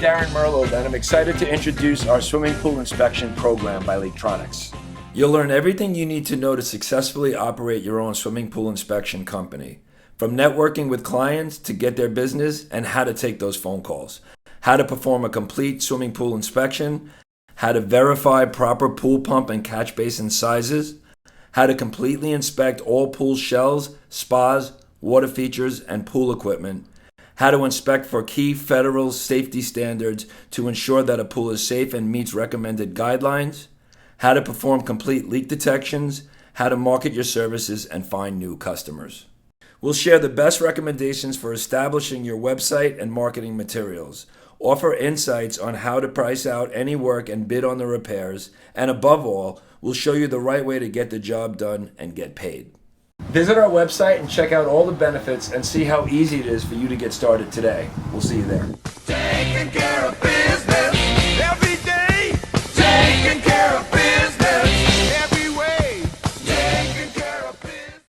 Darren Merlo, and I'm excited to introduce our swimming pool inspection program by Leaktronics. You'll learn everything you need to know to successfully operate your own swimming pool inspection company. From networking with clients to get their business and how to take those phone calls. How to perform a complete swimming pool inspection. How to verify proper pool pump and catch basin sizes. How to completely inspect all pool shells, spas, water features, and pool equipment. How to inspect for key federal safety standards to ensure that a pool is safe and meets recommended guidelines. How to perform complete leak detections. How to market your services and find new customers. We'll share the best recommendations for establishing your website and marketing materials, offer insights on how to price out any work and bid on the repairs, and above all, we'll show you the right way to get the job done and get paid. Visit our website and check out all the benefits and see how easy it is for you to get started today. We'll see you there. Taking care